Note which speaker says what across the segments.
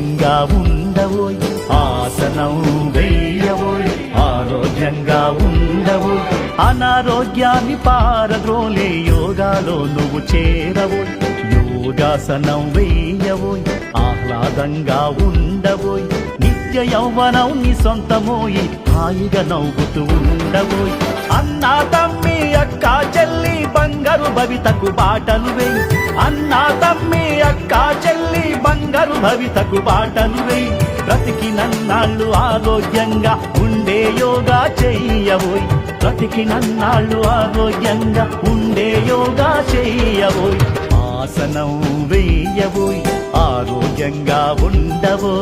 Speaker 1: ఆరోగ్యంగా ఉండవోయ్ ఆసనం వేయవోయ్ ఆరోగ్యంగా ఉండవోయ్ అనారోగ్యాన్ని పారద్రోలే యోగాలో నువ్వు చేరవోయ్ యోగాసనం వేయవోయ్ ఆహ్లాదంగా ఉండవోయ్ నిత్య యౌవనం నీ సొంతమోయి హాయిగా నవ్వుతూ ఉండవోయ్ అన్నా తమ్మి అక్క చెల్లి బంగారు భవితకు బాటలు వేయి అన్నా తమ్మి అక్క చెల్లి బంగారు భవితకు బాటలు వేయి బ్రతికినన్నాళ్ళు ఆరోగ్యంగా ఉండే యోగా చెయ్యవోయ్ బ్రతికినన్నాళ్ళు ఆరోగ్యంగా ఉండే యోగా చెయ్యవోయ్ ఆసనం వేయవోయ్ ఆరోగ్యంగా ఉండవో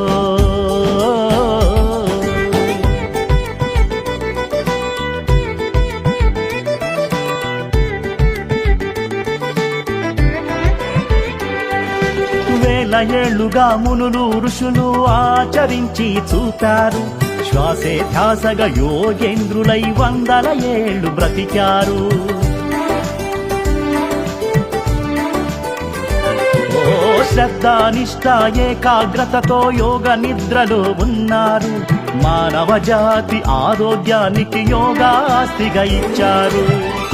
Speaker 1: వేల ఏళ్లుగా మునులు ఋషులు ఆచరించి చూపారు శ్వాసే ధ్యాసగా యోగేంద్రులై 100 ఏళ్లు బ్రతికారు శ్రద్ధ నిష్ఠ ఏకాగ్రతతో యోగ నిద్రలో ఉన్నారు మానవ జాతి ఆరోగ్యానికి యోగాస్తిగా ఇచ్చారు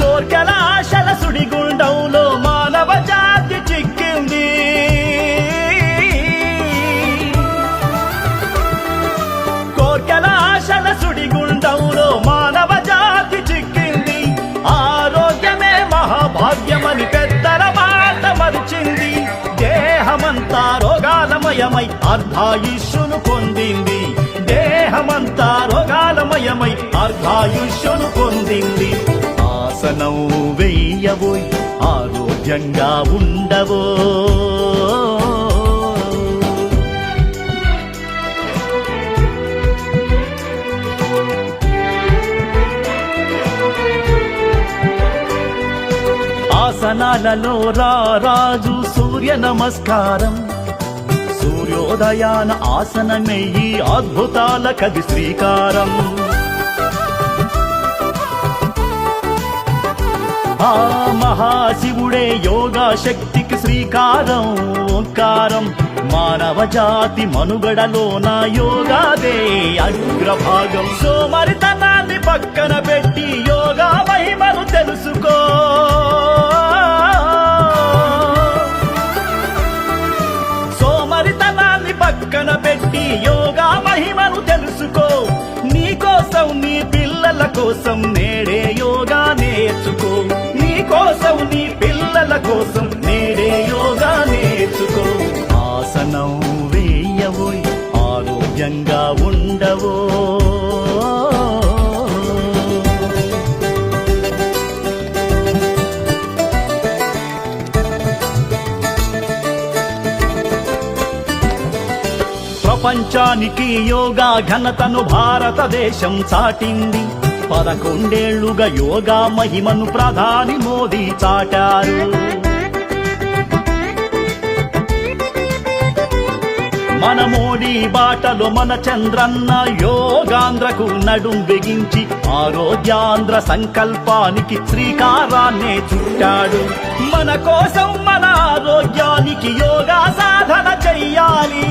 Speaker 1: కోర్కెల ఆశల సుడిగుండంలో మానవ జాతి చిక్కింది కోర్కెల ఆశల సుడిగుండంలో మానవ జాతి చిక్కింది ఆరోగ్యమే మహాభాగ్యమని పెద్దల మాట మరిచింది దేహమంతా రోగాలమయమై అర్ధాయుష్యును పొందింది దేహమంతా రోగాలమయమై అర్ధాయుష్యును పొందింది ఆసనం వేయవోయ్ ఆరోగ్యంగా ఉండవో ఆసనాలలో రాజు సూర్య నమస్కారం సూర్యోదయాన ఆసనమెయ్యి అద్భుతాల కది శ్రీకారం ఆ మహాశివుడే యోగా శక్తికి శ్రీకారం ఓంకారం మానవ జాతి మనుగడలోన యోగాదే అగ్రభాగం సోమరితనాన్ని పక్కన పెట్టి యోగా మహిమను తెలుసుకో సోమరితనాన్ని పక్కన పెట్టి యోగా మహిమను తెలుసుకో నీ కోసం నీ పిల్లల కోసం నేడే యోగా నేర్చుకో నీ కోసం నీ పిల్లల కోసం నేడే యోగా నేర్చుకో ఆసనం వేయవోయ్ ఆరోగ్యంగా ఉండవో ప్రపంచానికి యోగా ఘనతను భారతదేశం చాటింది 11 ఏళ్లుగా యోగా మహిమను ప్రధాని మోదీ చాటారు మన మోడీ బాటలో మన చంద్రన్న యోగాంధ్రకు నడుం బిగించి ఆరోగ్యాంధ్ర సంకల్పానికి శ్రీకారాన్నే చుట్టాడు మన కోసం మన ఆరోగ్యానికి యోగా సాధన చెయ్యాలి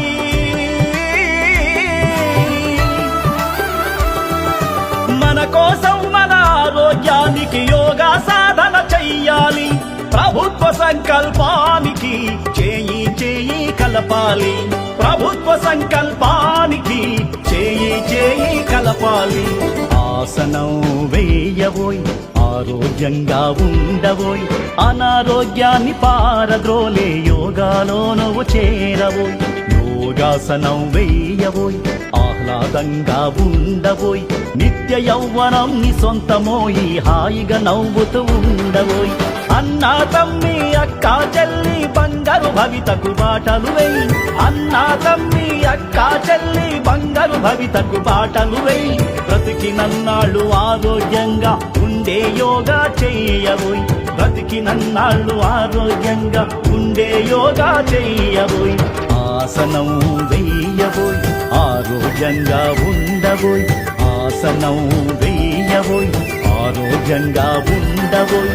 Speaker 1: మన కోసం మన ఆరోగ్యానికి యోగా సాధన చెయ్యాలి ప్రభుత్వ సంకల్పానికి చేయి కలపాలి ప్రభుత్వ సంకల్పానికి చేయి కలపాలి ఆసనం వేయవోయ్ ఆరోగ్యంగా ఉండవోయ్ అనారోగ్యాన్ని పారద్రోలే యోగాలో నువ్వు చేరవోయ్ యోగాసనం వేయవోయ్ ఆహ్లాదంగా ఉండవోయ్ నిత్య యౌవనం నీ సొంతమోయి హాయిగా నవ్వుతూ ఉండవోయ్ అన్నా తమ్మి అక్క చెల్లి బంగారు భవితకు బాటలు వేయి అన్నా తమ్మి అక్క చెల్లి బంగారు భవితకు బాటలు వేయి బ్రతికినన్నాళ్ళు ఆరోగ్యంగా ఉండే యోగా చెయ్యవోయ్ బ్రతికినన్నాళ్ళు ఆరోగ్యంగా ఉండే యోగా చెయ్యవోయ్ ఆసనం వేయవోయ్ ఆరోగ్యంగా ఉండవోయ్ ఆసనం వేయవోయ్ ఆరోగ్యంగా ఉండవోయ్